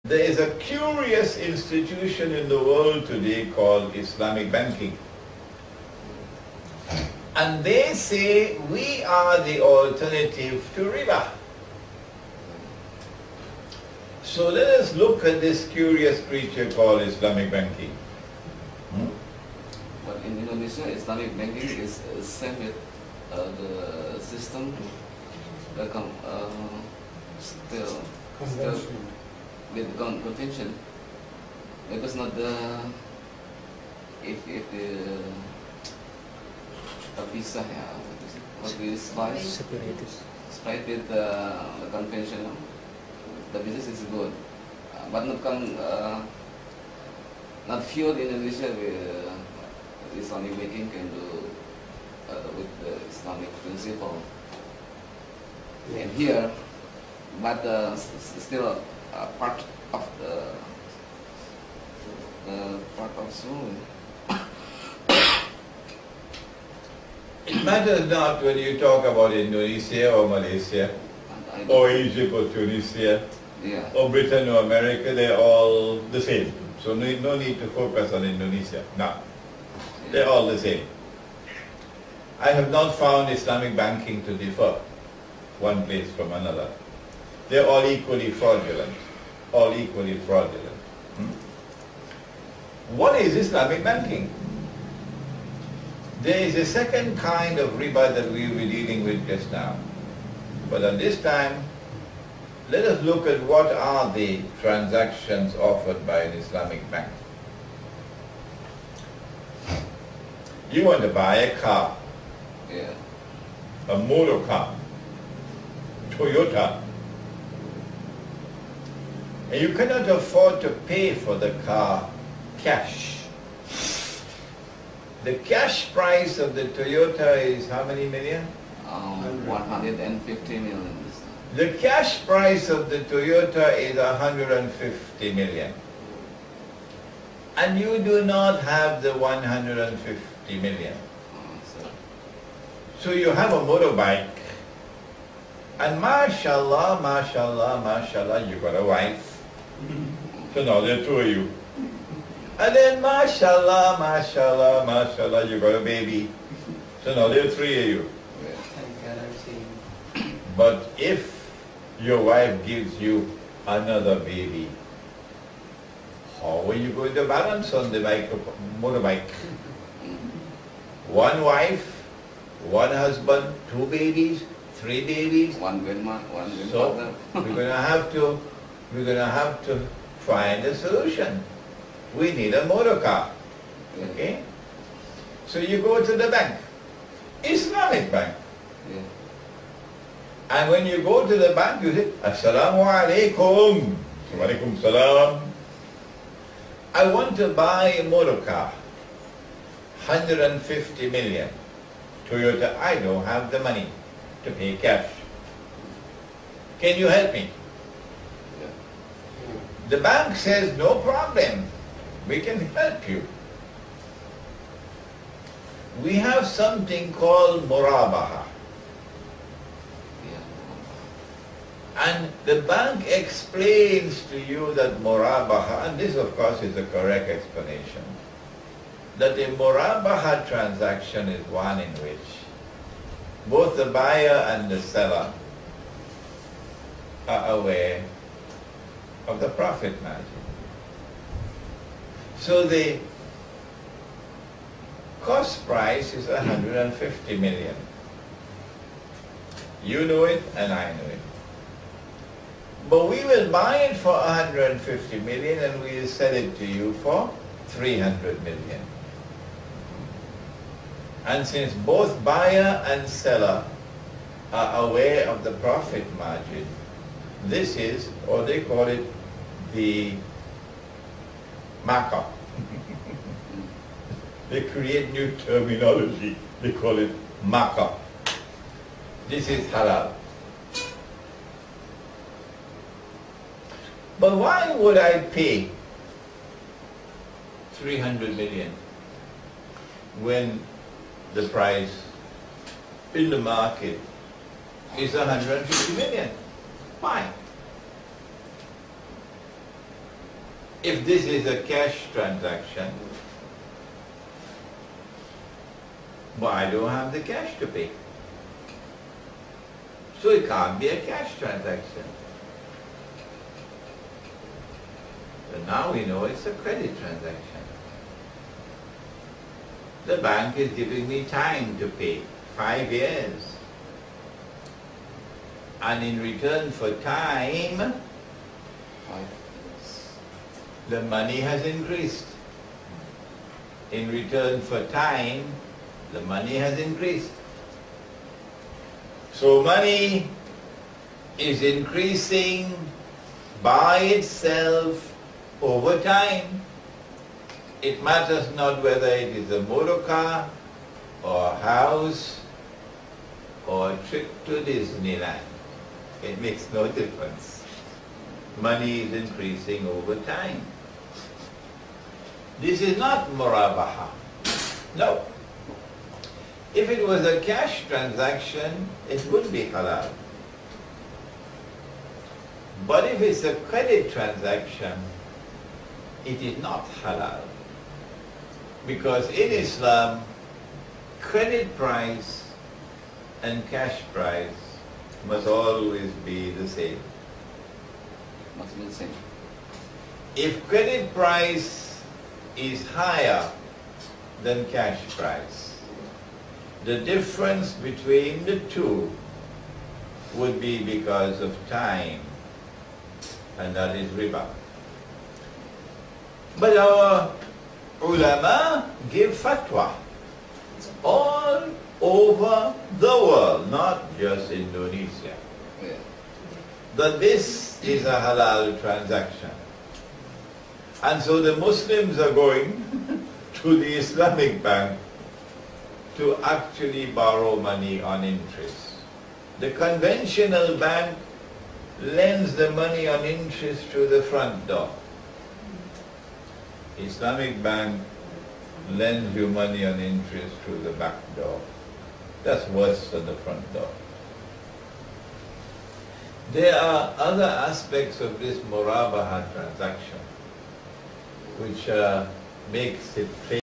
There is a curious institution in the world today called Islamic banking. And they say we are the alternative to riba. So let us look at this curious creature called Islamic banking. But in Indonesia, Islamic banking is same with the system, still with convention, because not the if the visa, what is split with the convention, the business is good, but not few in Indonesia with Islamic banking can do with the Islamic principle. And here, but still part of the part of Zoom. It matters not whether you talk about Indonesia or Malaysia or Egypt or Tunisia or Britain or America, they're all the same. So no need to focus on Indonesia. No, they're all the same. I have not found Islamic banking to differ one place from another. They're all equally fraudulent. All equally fraudulent. What is Islamic banking? There is a second kind of riba that we will be dealing with just now. But at this time, let us look at what are the transactions offered by an Islamic bank. You want to buy a car, a motor car, Toyota, and you cannot afford to pay for the car cash. The cash price of the Toyota is how many million? 150 million. The cash price of the Toyota is 150 million. And you do not have the 150 million. So you have a motorbike, and mashallah, mashallah, mashallah, you got a wife. So now there are two of you. And then mashallah, mashallah, mashallah, you got a baby. So now there are three of you. But if your wife gives you another baby, how are you going to balance on the motorbike? One wife, one husband, two babies, three babies. One grandma, one grandfather. So we're gonna have to find a solution. We need a motor car. Okay? So you go to the bank, Islamic bank. And when you go to the bank, you say, Assalamu alaikum. Wa alaikum salam. I want to buy a motor car, 150 million. Toyota, I don't have the money to pay cash. Can you help me? The bank says, no problem. We can help you. We have something called murabaha. And the bank explains to you that murabaha, and this of course is the correct explanation, that a murabaha transaction is one in which both the buyer and the seller are aware of the profit margin. So the cost price is 150 million. You know it and I know it. But we will buy it for 150 million and we will sell it to you for 300 million. And since both buyer and seller are aware of the profit margin, this is, or they call it, the markup. They create new terminology. They call it markup. This is halal. But why would I pay 300 million when the price in the market is 150 million? Why? if this is a cash transaction, but I don't have the cash to pay. So it can't be a cash transaction. But now we know it's a credit transaction. The bank is giving me time to pay, 5 years. And in return for time, 5 years. the money has increased. In return for time, the money has increased. So money is increasing by itself over time. It matters not whether it is a motor car or a house or a trip to Disneyland. It makes no difference. Money is increasing over time. This is not murabaha. No. If it was a cash transaction, it would be halal. But if it's a credit transaction, it is not halal. Because in Islam, credit price and cash price must always be the same. Must be the same. If credit price is higher than cash price, the difference between the two would be because of time, and that is riba. But our ulama give fatwa all over the world, not just Indonesia, that this is a halal transaction. And so the Muslims are going to the Islamic bank to actually borrow money on interest. The conventional bank lends the money on interest through the front door. Islamic bank lends you money on interest through the back door. That's worse than the front door. There are other aspects of this murabaha transaction which makes it plain.